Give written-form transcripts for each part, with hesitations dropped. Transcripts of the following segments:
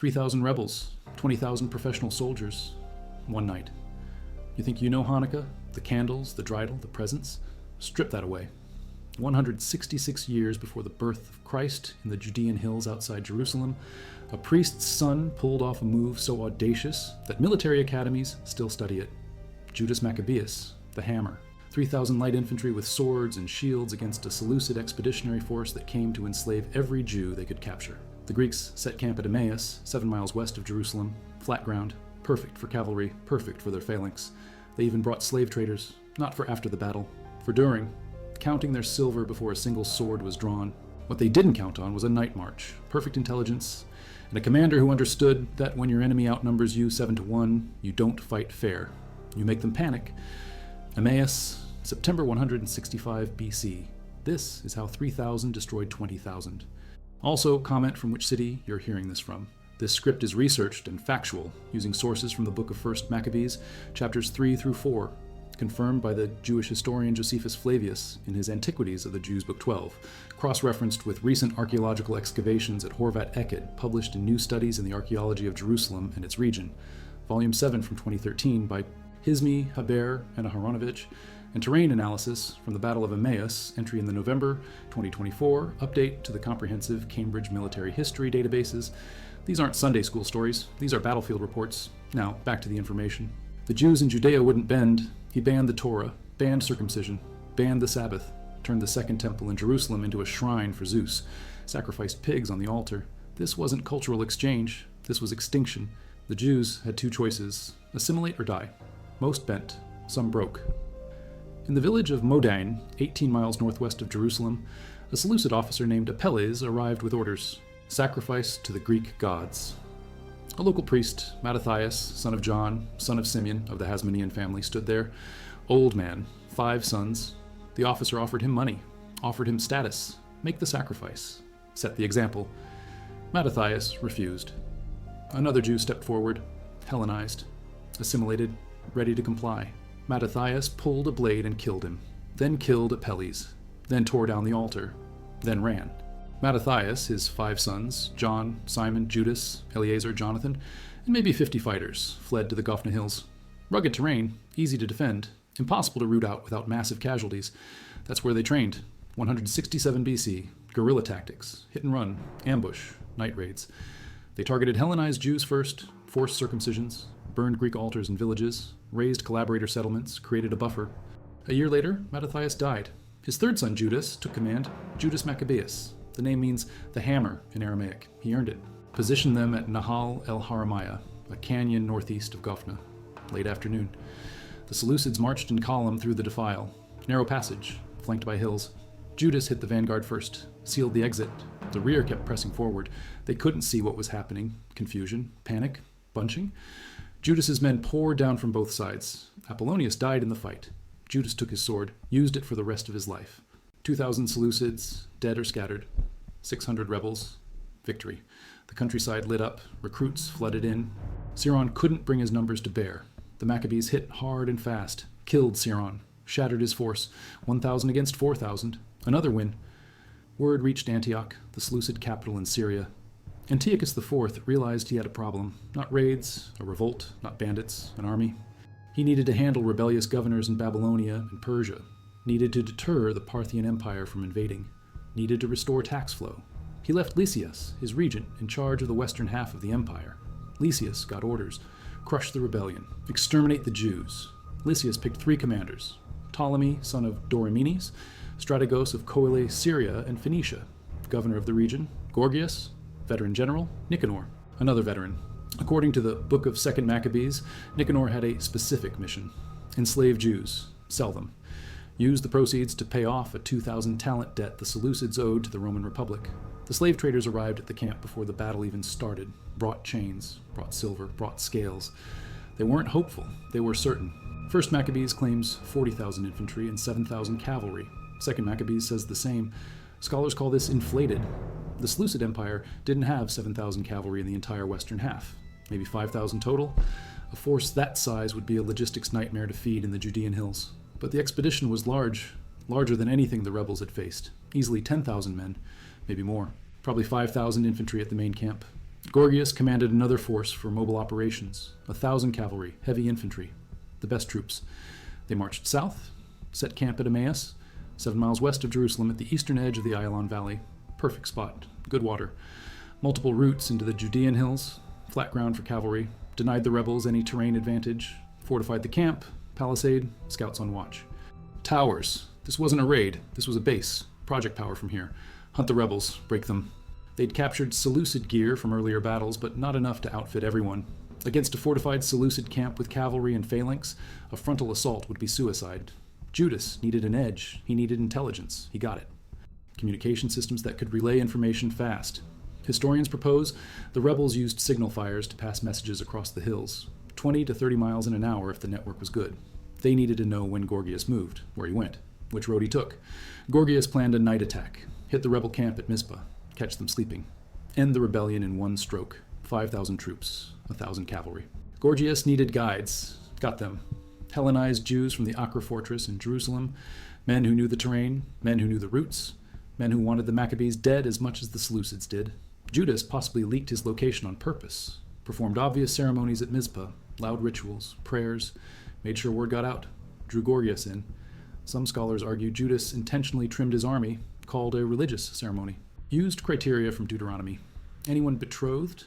3,000 rebels, 20,000 professional soldiers, one night. You think you know Hanukkah? The candles, the dreidel, the presents? Strip that away. 166 years before the birth of Christ in the Judean hills outside Jerusalem, a priest's son pulled off a move so audacious that military academies still study it. Judas Maccabeus, the hammer. 3,000 light infantry with swords and shields against a Seleucid expeditionary force that came to enslave every Jew they could capture. The Greeks set camp at Emmaus, 7 miles west of Jerusalem, flat ground, perfect for cavalry, perfect for their phalanx. They even brought slave traders, not for after the battle, for during, counting their silver before a single sword was drawn. What they didn't count on was a night march, perfect intelligence, and a commander who understood that when your enemy outnumbers you 7-1, you don't fight fair. You make them panic. Emmaus, September 165 BC. This is how 3,000 destroyed 20,000. Also, comment from which city you're hearing this from. This script is researched and factual, using sources from the book of 1 Maccabees, chapters 3 through 4, confirmed by the Jewish historian Josephus Flavius in his Antiquities of the Jews, Book 12, cross-referenced with recent archaeological excavations at Horvat Eked, published in New Studies in the Archaeology of Jerusalem and its region, Volume 7 from 2013 by Hizmi, Haber, and Aharonovich, and terrain analysis from the Battle of Emmaus, entry in the November 2024 update to the comprehensive Cambridge Military History databases. These aren't Sunday school stories, these are battlefield reports. Now, back to the information. The Jews in Judea wouldn't bend. He banned the Torah, banned circumcision, banned the Sabbath, turned the Second Temple in Jerusalem into a shrine for Zeus, sacrificed pigs on the altar. This wasn't cultural exchange, this was extinction. The Jews had two choices, assimilate or die. Most bent, some broke. In the village of Modain, 18 miles northwest of Jerusalem, a Seleucid officer named Apelles arrived with orders: sacrifice to the Greek gods. A local priest, Mattathias, son of John, son of Simeon of the Hasmonean family, stood there. Old man, 5 sons. The officer offered him money, offered him status, make the sacrifice, set the example. Mattathias refused. Another Jew stepped forward, Hellenized, assimilated, ready to comply. Mattathias pulled a blade and killed him, then killed Apelles, then tore down the altar, then ran. Mattathias, his 5 sons, John, Simon, Judas, Eleazar, Jonathan, and maybe 50 fighters, fled to the Gophna Hills. Rugged terrain, easy to defend, impossible to root out without massive casualties. That's where they trained. 167 BC, guerrilla tactics, hit and run, ambush, night raids. They targeted Hellenized Jews first, forced circumcisions, burned Greek altars and villages, raised collaborator settlements, created a buffer. A year later, Mattathias died. His 3rd son, Judas, took command, Judas Maccabeus. The name means the hammer in Aramaic. He earned it. Positioned them at Nahal el Haramaya, a canyon northeast of Gophna. Late afternoon. The Seleucids marched in column through the defile. Narrow passage, flanked by hills. Judas hit the vanguard first, sealed the exit. The rear kept pressing forward. They couldn't see what was happening. Confusion, panic, bunching. Judas's men poured down from both sides. Apollonius died in the fight. Judas took his sword, used it for the rest of his life. 2,000 Seleucids, dead or scattered. 600 rebels. Victory. The countryside lit up. Recruits flooded in. Siron couldn't bring his numbers to bear. The Maccabees hit hard and fast. Killed Siron. Shattered his force. 1,000 against 4,000. Another win. Word reached Antioch, the Seleucid capital in Syria. Antiochus IV realized he had a problem. Not raids, a revolt, not bandits, an army. He needed to handle rebellious governors in Babylonia and Persia. Needed to deter the Parthian Empire from invading. Needed to restore tax flow. He left Lysias, his regent, in charge of the western half of the empire. Lysias got orders: crush the rebellion, exterminate the Jews. Lysias picked 3 commanders: Ptolemy, son of Dorymenes, Strategos of Coele, Syria, and Phoenicia. Governor of the region, Gorgias, veteran general, Nicanor, another veteran. According to the book of 2 Maccabees, Nicanor had a specific mission: enslave Jews, sell them. Use the proceeds to pay off a 2,000 talent debt the Seleucids owed to the Roman Republic. The slave traders arrived at the camp before the battle even started, brought chains, brought silver, brought scales. They weren't hopeful, they were certain. 1 Maccabees claims 40,000 infantry and 7,000 cavalry. 2 Maccabees says the same. Scholars call this inflated. The Seleucid Empire didn't have 7,000 cavalry in the entire western half, maybe 5,000 total. A force that size would be a logistics nightmare to feed in the Judean hills. But the expedition was larger than anything the rebels had faced. Easily 10,000 men, maybe more. Probably 5,000 infantry at the main camp. Gorgias commanded another force for mobile operations, 1,000 cavalry, heavy infantry, the best troops. They marched south, set camp at Emmaus, 7 miles west of Jerusalem at the eastern edge of the Ayalon Valley. Perfect spot, good water. Multiple routes into the Judean hills, flat ground for cavalry, denied the rebels any terrain advantage, fortified the camp, palisade, scouts on watch. Towers. This wasn't a raid, this was a base. Project power from here. Hunt the rebels, break them. They'd captured Seleucid gear from earlier battles, but not enough to outfit everyone. Against a fortified Seleucid camp with cavalry and phalanx, a frontal assault would be suicide. Judas needed an edge, he needed intelligence, he got it. Communication systems that could relay information fast. Historians propose the rebels used signal fires to pass messages across the hills, 20 to 30 miles in an hour if the network was good. They needed to know when Gorgias moved, where he went, which road he took. Gorgias planned a night attack, hit the rebel camp at Mizpah, catch them sleeping, end the rebellion in one stroke, 5,000 troops, 1,000 cavalry. Gorgias needed guides, got them. Hellenized Jews from the Acre fortress in Jerusalem, men who knew the terrain, men who knew the routes, men who wanted the Maccabees dead as much as the Seleucids did. Judas possibly leaked his location on purpose, performed obvious ceremonies at Mizpah, loud rituals, prayers, made sure word got out, drew Gorgias in. Some scholars argue Judas intentionally trimmed his army, called a religious ceremony. Used criteria from Deuteronomy. Anyone betrothed?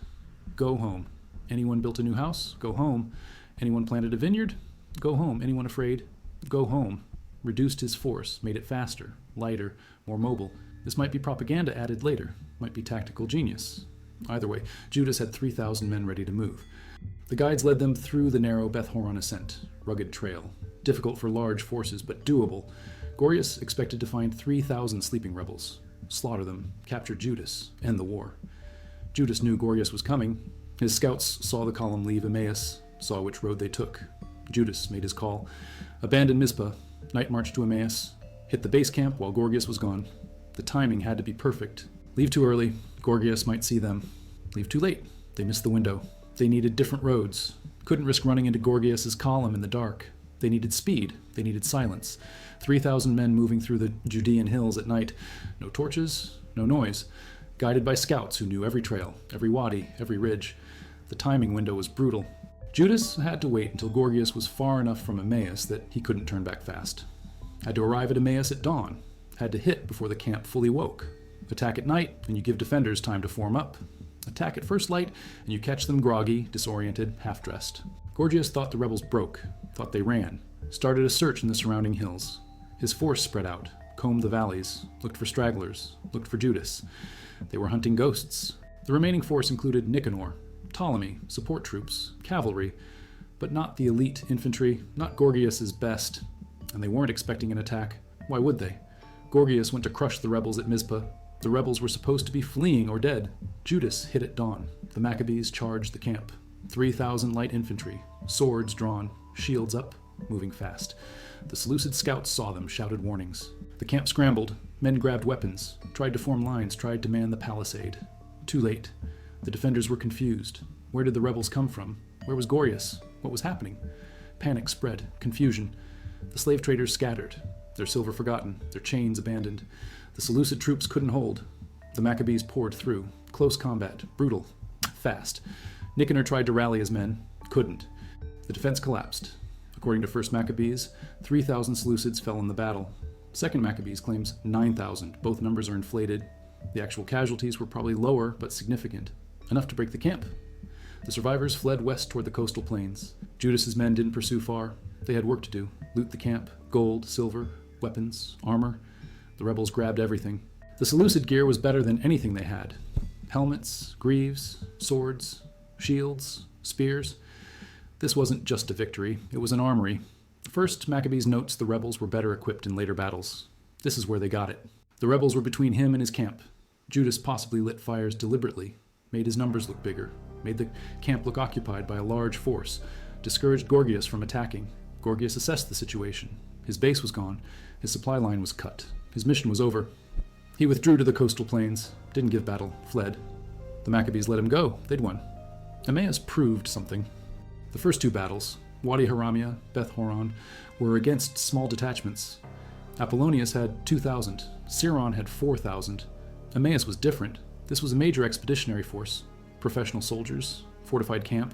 Go home. Anyone built a new house? Go home. Anyone planted a vineyard? Go home. Anyone afraid? Go home. Reduced his force, made it faster, lighter, more mobile. This might be propaganda added later, might be tactical genius. Either way, Judas had 3,000 men ready to move. The guides led them through the narrow Beth Horon ascent, rugged trail, difficult for large forces, but doable. Gorgias expected to find 3,000 sleeping rebels, slaughter them, capture Judas, end the war. Judas knew Gorgias was coming. His scouts saw the column leave Emmaus, saw which road they took. Judas made his call, abandoned Mizpah, night march to Emmaus, hit the base camp while Gorgias was gone. The timing had to be perfect. Leave too early, Gorgias might see them. Leave too late, they missed the window. They needed different roads. Couldn't risk running into Gorgias's column in the dark. They needed speed. They needed silence. 3,000 men moving through the Judean hills at night. No torches, no noise. Guided by scouts who knew every trail, every wadi, every ridge. The timing window was brutal. Judas had to wait until Gorgias was far enough from Emmaus that he couldn't turn back fast. Had to arrive at Emmaus at dawn. Had to hit before the camp fully woke. Attack at night, and you give defenders time to form up. Attack at first light, and you catch them groggy, disoriented, half-dressed. Gorgias thought the rebels broke, thought they ran, started a search in the surrounding hills. His force spread out, combed the valleys, looked for stragglers, looked for Judas. They were hunting ghosts. The remaining force included Nicanor, Ptolemy, support troops, cavalry, but not the elite infantry, not Gorgias's best. And they weren't expecting an attack. Why would they? Gorgias went to crush the rebels at Mizpah. The rebels were supposed to be fleeing or dead. Judas hit at dawn. The Maccabees charged the camp. 3,000 light infantry, swords drawn, shields up, moving fast. The Seleucid scouts saw them, shouted warnings. The camp scrambled. Men grabbed weapons, tried to form lines, tried to man the palisade. Too late. The defenders were confused. Where did the rebels come from? Where was Gorgias? What was happening? Panic spread, confusion. The slave traders scattered, their silver forgotten, their chains abandoned. The Seleucid troops couldn't hold. The Maccabees poured through. Close combat, brutal, fast. Nicanor tried to rally his men, couldn't. The defense collapsed. According to 1st Maccabees, 3,000 Seleucids fell in the battle. 2nd Maccabees claims 9,000. Both numbers are inflated. The actual casualties were probably lower, but significant. Enough to break the camp. The survivors fled west toward the coastal plains. Judas's men didn't pursue far. They had work to do. Loot the camp. Gold, silver, weapons, armor. The rebels grabbed everything. The Seleucid gear was better than anything they had. Helmets, greaves, swords, shields, spears. This wasn't just a victory, it was an armory. First, Maccabees notes the rebels were better equipped in later battles. This is where they got it. The rebels were between him and his camp. Judas possibly lit fires deliberately, made his numbers look bigger, made the camp look occupied by a large force, discouraged Gorgias from attacking. Gorgias assessed the situation. His base was gone, his supply line was cut, his mission was over. He withdrew to the coastal plains, didn't give battle, fled. The Maccabees let him go, they'd won. Emmaus proved something. The first 2 battles, Wadi Haramia, Beth Horon, were against small detachments. Apollonius had 2,000, Siron had 4,000. Emmaus was different. This was a major expeditionary force, professional soldiers, fortified camp,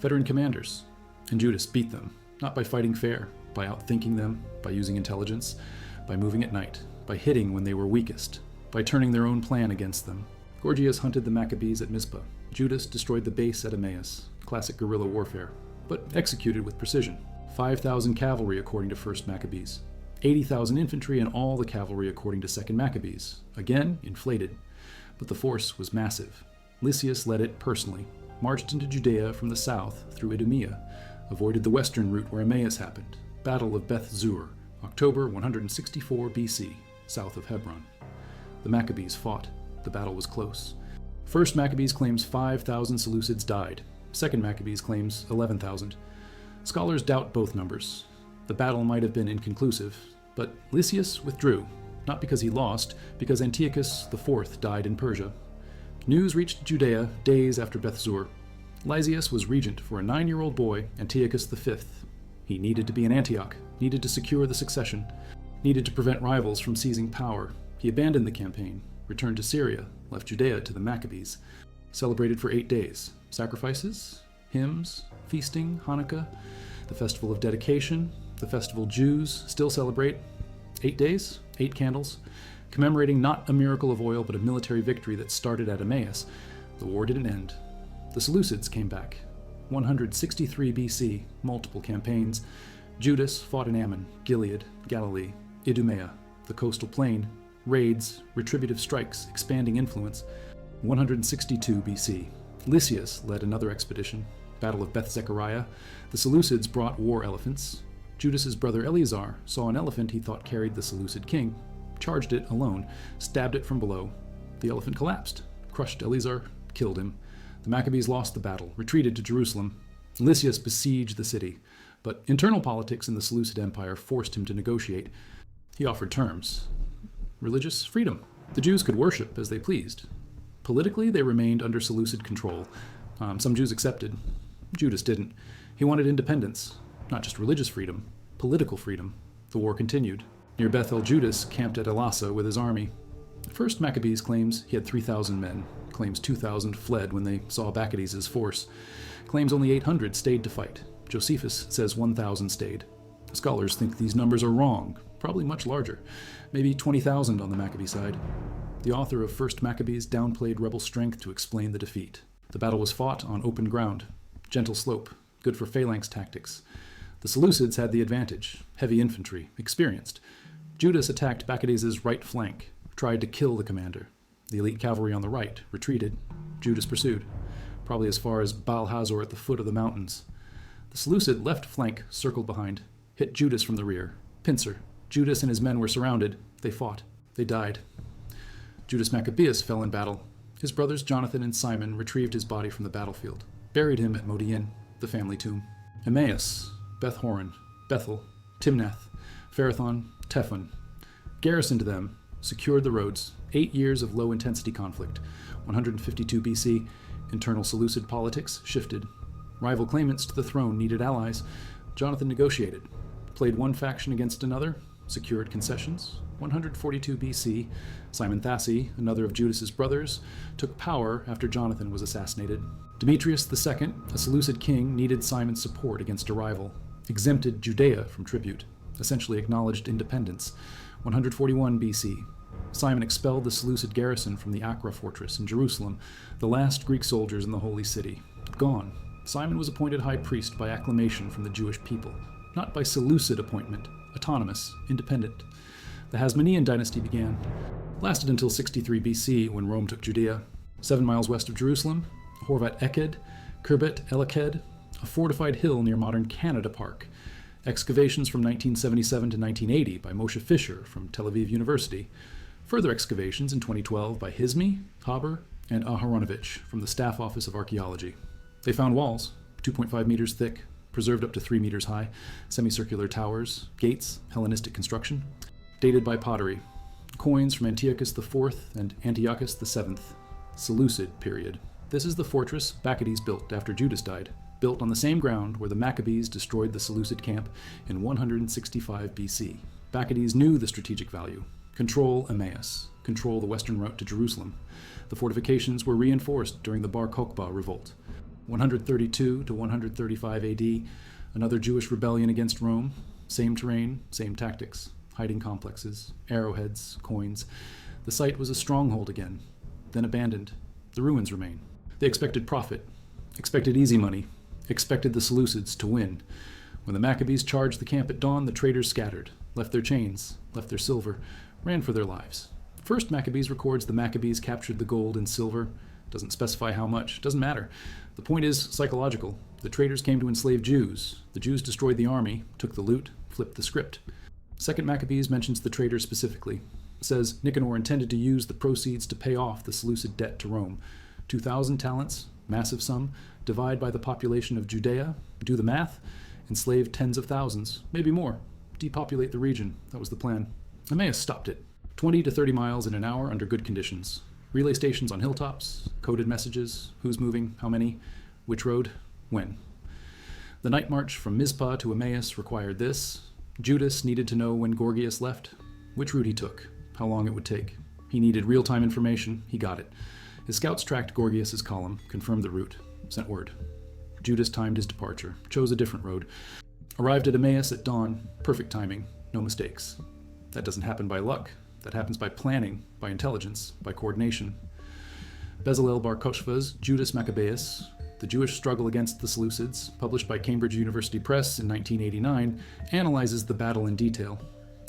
veteran commanders. And Judas beat them, not by fighting fair, by outthinking them, by using intelligence, by moving at night, by hitting when they were weakest, by turning their own plan against them. Gorgias hunted the Maccabees at Mizpah. Judas destroyed the base at Emmaus, classic guerrilla warfare, but executed with precision. 5,000 cavalry according to 1st Maccabees. 80,000 infantry and all the cavalry according to 2nd Maccabees. Again, inflated. But the force was massive. Lysias led it personally, marched into Judea from the south through Idumea, avoided the western route where Emmaus happened. Battle of Beth Zur, October 164 BC, south of Hebron. The Maccabees fought. The battle was close. 1st Maccabees claims 5,000 Seleucids died. 2nd Maccabees claims 11,000. Scholars doubt both numbers. The battle might have been inconclusive, but Lysias withdrew, not because he lost, because Antiochus IV died in Persia. News reached Judea days after Beth Zur. Lysias was regent for a 9-year-old boy, Antiochus V. He needed to be in Antioch, needed to secure the succession, needed to prevent rivals from seizing power. He abandoned the campaign, returned to Syria, left Judea to the Maccabees, celebrated for 8 days. Sacrifices, hymns, feasting, Hanukkah, the festival of dedication, the festival Jews still celebrate. 8 days, 8 candles, commemorating not a miracle of oil but a military victory that started at Emmaus. The war didn't end. The Seleucids came back. 163 BC, multiple campaigns. Judas fought in Ammon, Gilead, Galilee, Idumea, the coastal plain, raids, retributive strikes, expanding influence. 162 BC. Lysias led another expedition, Battle of Beth Zechariah. The Seleucids brought war elephants. Judas's brother Eleazar saw an elephant he thought carried the Seleucid king, charged it alone, stabbed it from below. The elephant collapsed, crushed Eleazar, killed him. The Maccabees lost the battle, retreated to Jerusalem. Lysias besieged the city, but internal politics in the Seleucid Empire forced him to negotiate. He offered terms. Religious freedom. The Jews could worship as they pleased. Politically, they remained under Seleucid control. Some Jews accepted. Judas didn't. He wanted independence, not just religious freedom, political freedom. The war continued. Near Bethel, Judas camped at Elasa with his army. 1st Maccabees claims he had 3,000 men, claims 2,000 fled when they saw Bacchides' force, claims only 800 stayed to fight. Josephus says 1,000 stayed. Scholars think these numbers are wrong, probably much larger, maybe 20,000 on the Maccabee side. The author of 1st Maccabees downplayed rebel strength to explain the defeat. The battle was fought on open ground, gentle slope, good for phalanx tactics. The Seleucids had the advantage, heavy infantry, experienced. Judas attacked Bacchides' right flank, tried to kill the commander. The elite cavalry on the right retreated. Judas pursued, probably as far as Baal Hazor at the foot of the mountains. The Seleucid left flank circled behind, hit Judas from the rear. Pincer. Judas and his men were surrounded. They fought. They died. Judas Maccabeus fell in battle. His brothers Jonathan and Simon retrieved his body from the battlefield, buried him at Modiin, the family tomb. Emmaus, Beth Horon, Bethel, Timnath, Pharathon, Tephon. Garrisoned them, secured the roads. 8 years of low-intensity conflict. 152 BC, internal Seleucid politics shifted. Rival claimants to the throne needed allies. Jonathan negotiated, played one faction against another, secured concessions. 142 BC, Simon Thassi, another of Judas's brothers, took power after Jonathan was assassinated. Demetrius II, a Seleucid king, needed Simon's support against a rival, exempted Judea from tribute, essentially acknowledged independence. 141 BC, Simon expelled the Seleucid garrison from the Acra fortress in Jerusalem, the last Greek soldiers in the Holy City. Gone. Simon was appointed high priest by acclamation from the Jewish people, not by Seleucid appointment, autonomous, independent. The Hasmonean dynasty began, lasted until 63 BC when Rome took Judea. 7 miles west of Jerusalem, Horvat Eked, Kirbet Elaked, a fortified hill near modern Canada Park. Excavations from 1977 to 1980 by Moshe Fisher from Tel Aviv University. Further excavations in 2012 by Hizmi, Haber, and Aharonovich from the Staff Office of Archaeology. They found walls, 2.5 meters thick, preserved up to 3 meters high, semicircular towers, gates, Hellenistic construction, dated by pottery, coins from Antiochus IV and Antiochus VII, Seleucid period. This is the fortress Bacchides built after Judas died, built on the same ground where the Maccabees destroyed the Seleucid camp in 165 BC. Bacchides knew the strategic value. Control Emmaus. Control the western route to Jerusalem. The fortifications were reinforced during the Bar Kokhba revolt. 132 to 135 AD, another Jewish rebellion against Rome. Same terrain, same tactics. Hiding complexes, arrowheads, coins. The site was a stronghold again, then abandoned. The ruins remain. They expected profit, expected easy money, expected the Seleucids to win. When the Maccabees charged the camp at dawn, the traders scattered, left their chains, left their silver, ran for their lives. First Maccabees records the Maccabees captured the gold and silver. Doesn't specify how much, doesn't matter. The point is psychological. The traders came to enslave Jews. The Jews destroyed the army, took the loot, flipped the script. Second Maccabees mentions the traders specifically. It says Nicanor intended to use the proceeds to pay off the Seleucid debt to Rome. 2,000 talents, massive sum, divide by the population of Judea, do the math, enslave tens of thousands, maybe more, depopulate the region. That was the plan. Emmaus stopped it. 20 to 30 miles in an hour under good conditions. Relay stations on hilltops, coded messages, who's moving, how many, which road, when. The night march from Mizpah to Emmaus required this. Judas needed to know when Gorgias left, which route he took, how long it would take. He needed real-time information. He got it. His scouts tracked Gorgias's column, confirmed the route, sent word. Judas timed his departure, chose a different road. Arrived at Emmaus at dawn, perfect timing, no mistakes. That doesn't happen by luck. That happens by planning, by intelligence, by coordination. Bezalel Bar Kokhba's Judas Maccabeus, The Jewish Struggle Against the Seleucids, published by Cambridge University Press in 1989, analyzes the battle in detail.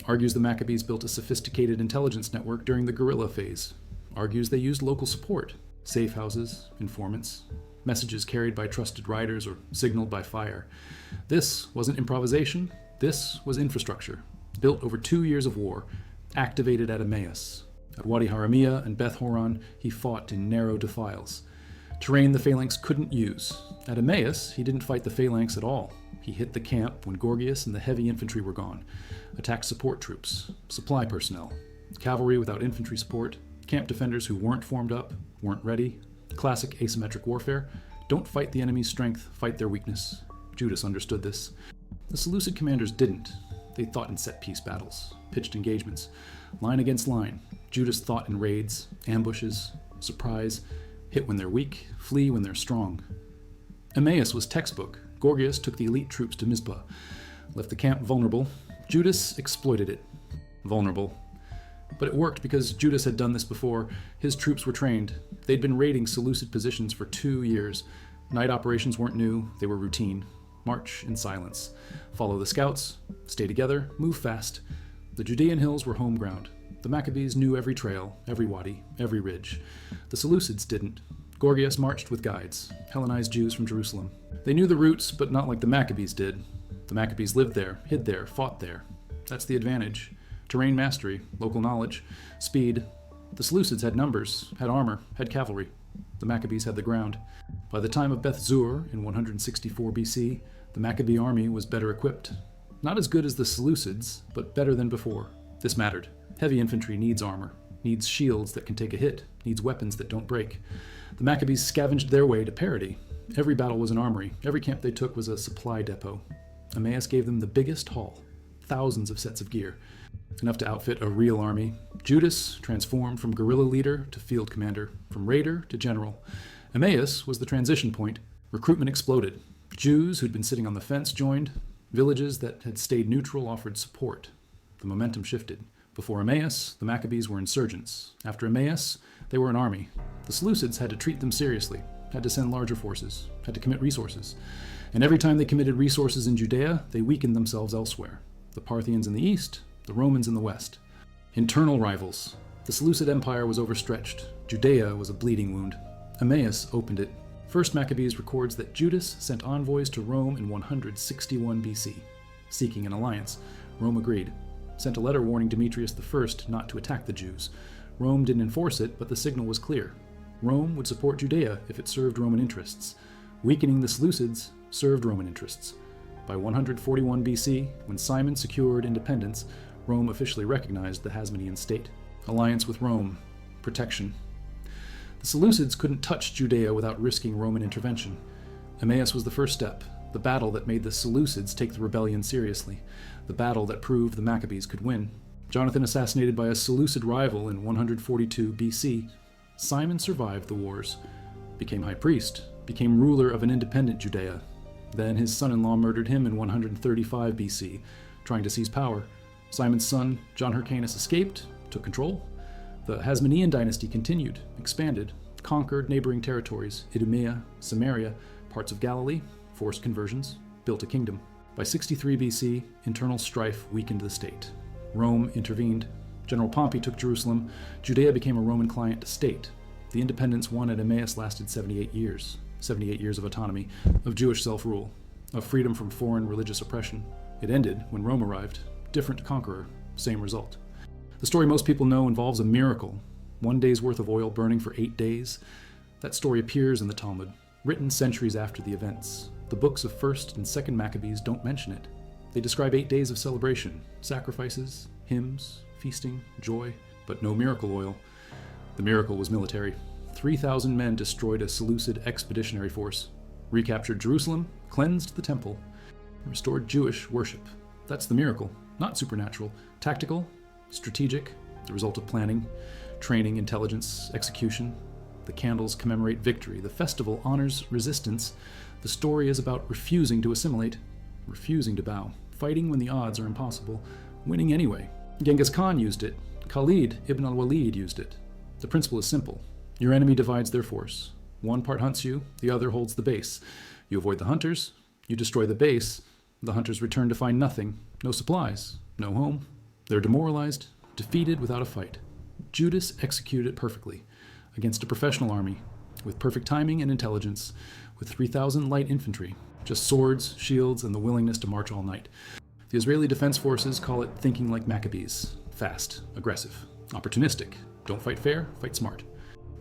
Argues the Maccabees built a sophisticated intelligence network during the guerrilla phase. Argues they used local support, safe houses, informants, messages carried by trusted riders or signaled by fire. This wasn't improvisation. This was infrastructure, built over 2 years of war, activated at Emmaus. At Wadi Haramiyah and Beth Horon, he fought in narrow defiles. Terrain the phalanx couldn't use. At Emmaus, he didn't fight the phalanx at all. He hit the camp when Gorgias and the heavy infantry were gone. Attacked support troops, supply personnel, cavalry without infantry support, camp defenders who weren't formed up, weren't ready. Classic asymmetric warfare. Don't fight the enemy's strength, fight their weakness. Judas understood this. The Seleucid commanders didn't. They thought in set-piece battles, pitched engagements, line against line. Judas thought in raids, ambushes, surprise, hit when they're weak, flee when they're strong. Emmaus was textbook. Gorgias took the elite troops to Mizpah, left the camp vulnerable. Judas exploited it. Vulnerable. But it worked because Judas had done this before. His troops were trained. They'd been raiding Seleucid positions for 2 years. Night operations weren't new, they were routine. March in silence. Follow the scouts, stay together, move fast. The Judean hills were home ground. The Maccabees knew every trail, every wadi, every ridge. The Seleucids didn't. Gorgias marched with guides, Hellenized Jews from Jerusalem. They knew the routes, but not like the Maccabees did. The Maccabees lived there, hid there, fought there. That's the advantage. Terrain mastery, local knowledge, speed. The Seleucids had numbers, had armor, had cavalry. The Maccabees had the ground. By the time of Beth Zur in 164 BC, the Maccabee army was better equipped. Not as good as the Seleucids, but better than before. This mattered. Heavy infantry needs armor, needs shields that can take a hit, needs weapons that don't break. The Maccabees scavenged their way to parity. Every battle was an armory. Every camp they took was a supply depot. Emmaus gave them the biggest haul. Thousands of sets of gear. Enough to outfit a real army. Judas transformed from guerrilla leader to field commander, from raider to general. Emmaus was the transition point. Recruitment exploded. Jews who'd been sitting on the fence joined. Villages that had stayed neutral offered support. The momentum shifted. Before Emmaus, the Maccabees were insurgents. After Emmaus, they were an army. The Seleucids had to treat them seriously, had to send larger forces, had to commit resources. And every time they committed resources in Judea, they weakened themselves elsewhere. The Parthians in the east, the Romans in the west. Internal rivals. The Seleucid Empire was overstretched. Judea was a bleeding wound. Emmaus opened it. First Maccabees records that Judas sent envoys to Rome in 161 BC, seeking an alliance. Rome agreed. Sent a letter warning Demetrius I not to attack the Jews. Rome didn't enforce it, but the signal was clear. Rome would support Judea if it served Roman interests. Weakening the Seleucids served Roman interests. By 141 BC, when Simon secured independence, Rome officially recognized the Hasmonean state. Alliance with Rome. Protection. The Seleucids couldn't touch Judea without risking Roman intervention. Emmaus was the first step, the battle that made the Seleucids take the rebellion seriously, the battle that proved the Maccabees could win. Jonathan assassinated by a Seleucid rival in 142 BC. Simon survived the wars, became high priest, became ruler of an independent Judea. Then his son-in-law murdered him in 135 BC, trying to seize power. Simon's son, John Hyrcanus, escaped, took control. The Hasmonean dynasty continued, expanded, conquered neighboring territories, Idumea, Samaria, parts of Galilee, forced conversions, built a kingdom. By 63 BC, internal strife weakened the state. Rome intervened. General Pompey took Jerusalem. Judea became a Roman client state. The independence won at Emmaus lasted 78 years. 78 years of autonomy, of Jewish self-rule, of freedom from foreign religious oppression. It ended when Rome arrived. Different conqueror, same result. The story most people know involves a miracle. 1 day's worth of oil burning for 8 days. That story appears in the Talmud, written centuries after the events. The books of 1st and 2nd Maccabees don't mention it. They describe 8 days of celebration, sacrifices, hymns, feasting, joy, but no miracle oil. The miracle was military. 3,000 men destroyed a Seleucid expeditionary force, recaptured Jerusalem, cleansed the temple, and restored Jewish worship. That's the miracle, not supernatural. Tactical, strategic, the result of planning, training, intelligence, execution. The candles commemorate victory. The festival honors resistance. The story is about refusing to assimilate, refusing to bow, fighting when the odds are impossible, winning anyway. Genghis Khan used it. Khalid ibn al-Walid used it. The principle is simple. Your enemy divides their force. One part hunts you, the other holds the base. You avoid the hunters, you destroy the base. The hunters return to find nothing, no supplies, no home. They're demoralized, defeated without a fight. Judas executed it perfectly, against a professional army, with perfect timing and intelligence, with 3,000 light infantry, just swords, shields, and the willingness to march all night. The Israeli Defense Forces call it thinking like Maccabees, fast, aggressive, opportunistic, don't fight fair, fight smart.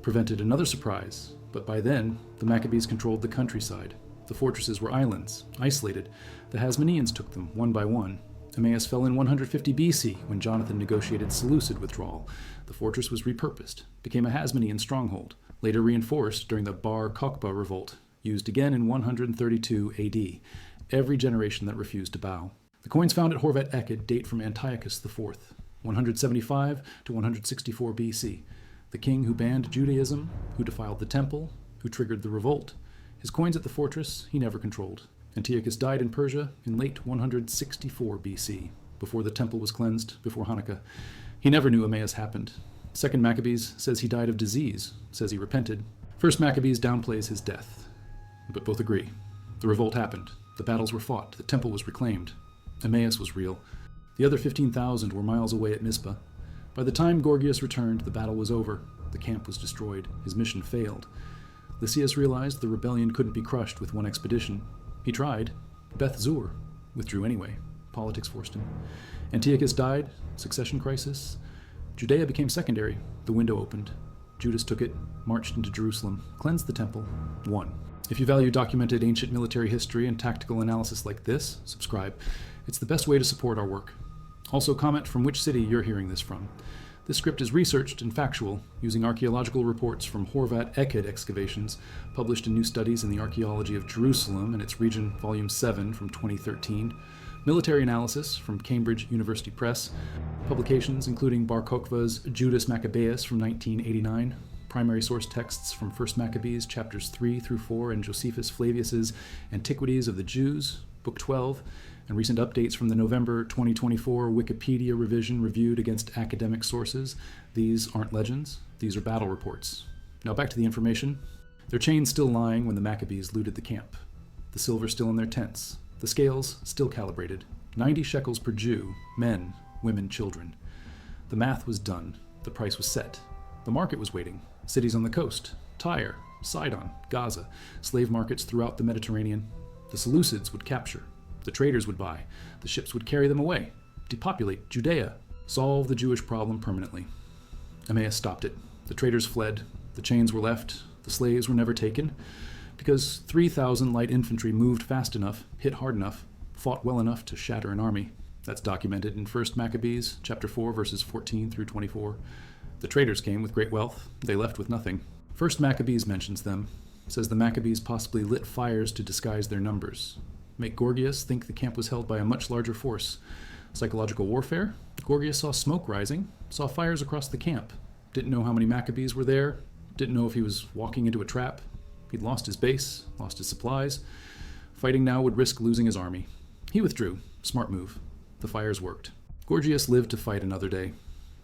Prevented another surprise, but by then, the Maccabees controlled the countryside. The fortresses were islands, isolated. The Hasmoneans took them, one by one. Emmaus fell in 150 BC when Jonathan negotiated Seleucid withdrawal. The fortress was repurposed, became a Hasmonean stronghold, later reinforced during the Bar Kokhba revolt, used again in 132 AD. Every generation that refused to bow. The coins found at Horvat Eked date from Antiochus IV, 175 to 164 BC. The king who banned Judaism, who defiled the temple, who triggered the revolt. His coins at the fortress he never controlled. Antiochus died in Persia in late 164 BC, before the temple was cleansed, before Hanukkah. He never knew Emmaus happened. 2nd Maccabees says he died of disease, says he repented. 1st Maccabees downplays his death. But both agree. The revolt happened. The battles were fought. The temple was reclaimed. Emmaus was real. The other 15,000 were miles away at Mizpah. By the time Gorgias returned, the battle was over. The camp was destroyed. His mission failed. Lysias realized the rebellion couldn't be crushed with one expedition. He tried. Beth Zur withdrew anyway. Politics forced him. Antiochus died. Succession crisis. Judea became secondary. The window opened. Judas took it, marched into Jerusalem, cleansed the temple, won. If you value documented ancient military history and tactical analysis like this, subscribe. It's the best way to support our work. Also comment from which city you're hearing this from. This script is researched and factual, using archaeological reports from Horvat Eked excavations, published in New Studies in the Archaeology of Jerusalem and its region, Volume 7 from 2013, military analysis from Cambridge University Press, publications including Bar Kokhba's Judas Maccabeus from 1989, primary source texts from 1st Maccabees, chapters 3 through 4, and Josephus Flavius's Antiquities of the Jews, Book 12, and recent updates from the November 2024 Wikipedia revision reviewed against academic sources. These aren't legends, these are battle reports. Now back to the information. Their chains still lying when the Maccabees looted the camp. The silver still in their tents. The scales still calibrated. 90 shekels per Jew, men, women, children. The math was done. The price was set. The market was waiting. Cities on the coast, Tyre, Sidon, Gaza, slave markets throughout the Mediterranean. The Seleucids would capture. The traders would buy. The ships would carry them away, depopulate Judea, solve the Jewish problem permanently. Emmaus stopped it. The traders fled. The chains were left. The slaves were never taken, because 3,000 light infantry moved fast enough, hit hard enough, fought well enough to shatter an army. That's documented in 1st Maccabees, chapter 4, verses 14 through 24. The traders came with great wealth. They left with nothing. 1st Maccabees mentions them, says the Maccabees possibly lit fires to disguise their numbers. Make Gorgias think the camp was held by a much larger force. Psychological warfare? Gorgias saw smoke rising, saw fires across the camp, didn't know how many Maccabees were there, didn't know if he was walking into a trap. He'd lost his base, lost his supplies. Fighting now would risk losing his army. He withdrew. Smart move. The fires worked. Gorgias lived to fight another day.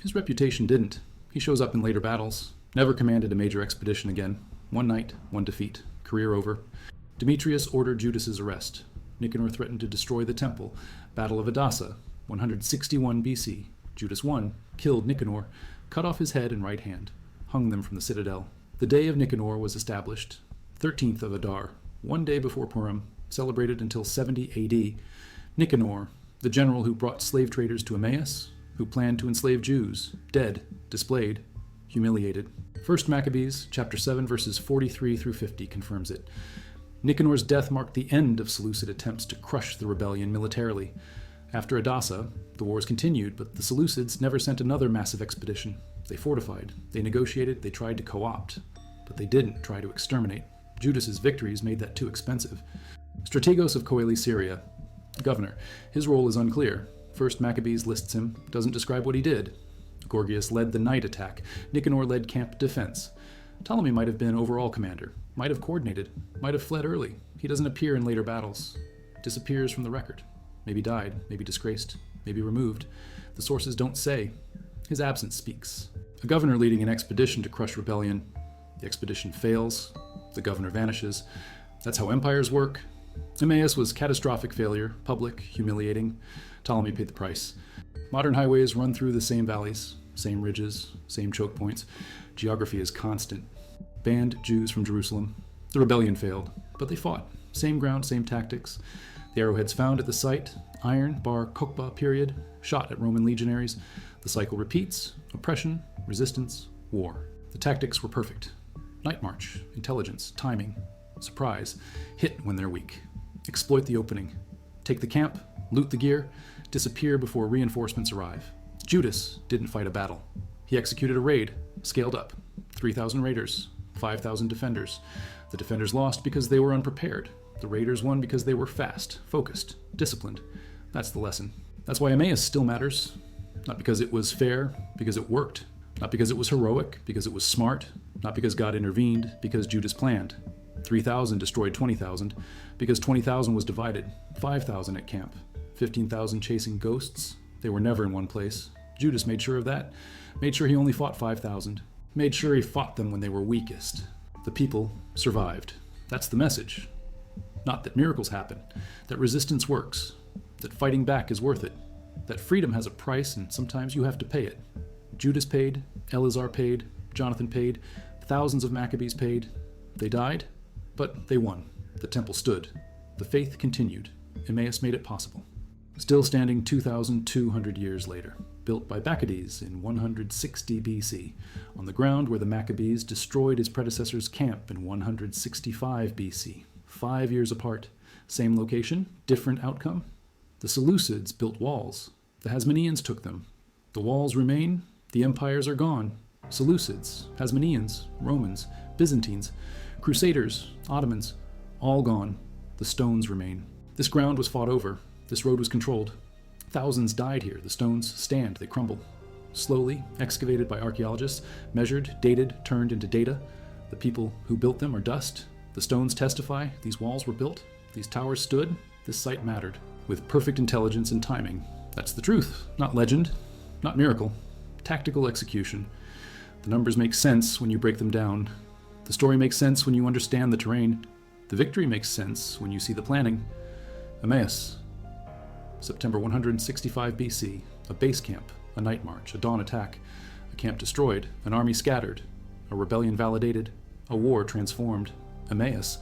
His reputation didn't. He shows up in later battles. Never commanded a major expedition again. One night, one defeat. Career over. Demetrius ordered Judas's arrest. Nicanor threatened to destroy the temple. Battle of Edessa, 161 BC. Judas won, killed Nicanor, cut off his head and right hand, hung them from the citadel. The day of Nicanor was established, 13th of Adar, one day before Purim, celebrated until 70 AD. Nicanor, the general who brought slave traders to Emmaus, who planned to enslave Jews, dead, displayed, humiliated. 1 Maccabees, chapter 7, verses 43 through 50 confirms it. Nicanor's death marked the end of Seleucid attempts to crush the rebellion militarily. After Edessa, the wars continued, but the Seleucids never sent another massive expedition. They fortified, they negotiated, they tried to co-opt, but they didn't try to exterminate. Judas's victories made that too expensive. Strategos of Coele-Syria, governor. His role is unclear. 1 Maccabees lists him, doesn't describe what he did. Gorgias led the night attack. Nicanor led camp defense. Ptolemy might have been overall commander, might have coordinated, might have fled early. He doesn't appear in later battles. Disappears from the record. Maybe died, maybe disgraced, maybe removed. The sources don't say. His absence speaks. A governor leading an expedition to crush rebellion. The expedition fails. The governor vanishes. That's how empires work. Emmaus was catastrophic failure, public, humiliating. Ptolemy paid the price. Modern highways run through the same valleys, same ridges, same choke points. Geography is constant. Banned Jews from Jerusalem. The rebellion failed, but they fought. Same ground, same tactics. The arrowheads found at the site, iron, bar, Kokba period, shot at Roman legionaries. The cycle repeats, oppression, resistance, war. The tactics were perfect. Night march, intelligence, timing, surprise, hit when they're weak. Exploit the opening. Take the camp, loot the gear, disappear before reinforcements arrive. Judas didn't fight a battle. He executed a raid, scaled up. 3,000 raiders, 5,000 defenders. The defenders lost because they were unprepared. The raiders won because they were fast, focused, disciplined. That's the lesson. That's why Emmaus still matters. Not because it was fair, because it worked. Not because it was heroic, because it was smart. Not because God intervened, because Judas planned. 3,000 destroyed 20,000, because 20,000 was divided. 5,000 at camp. 15,000 chasing ghosts. They were never in one place. Judas made sure of that. Made sure he only fought 5,000. Made sure he fought them when they were weakest. The people survived. That's the message. Not that miracles happen, that resistance works, that fighting back is worth it, that freedom has a price and sometimes you have to pay it. Judas paid, Eleazar paid, Jonathan paid, thousands of Maccabees paid. They died, but they won. The temple stood. The faith continued. Emmaus made it possible. Still standing 2,200 years later, built by Bacchides in 160 BC, on the ground where the Maccabees destroyed his predecessor's camp in 165 BC. 5 years apart, same location, different outcome. The Seleucids built walls. The Hasmoneans took them. The walls remain, the empires are gone. Seleucids, Hasmoneans, Romans, Byzantines, Crusaders, Ottomans, all gone. The stones remain. This ground was fought over. This road was controlled. Thousands died here. The stones stand, they crumble. Slowly, excavated by archaeologists, measured, dated, turned into data. The people who built them are dust. The stones testify these walls were built, these towers stood, this site mattered. With perfect intelligence and timing. That's the truth, not legend, not miracle. Tactical execution. The numbers make sense when you break them down. The story makes sense when you understand the terrain. The victory makes sense when you see the planning. Emmaus, September 165 BC, a base camp, a night march, a dawn attack, a camp destroyed, an army scattered, a rebellion validated, a war transformed. Emmaus,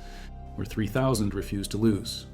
where 3,000 refused to lose.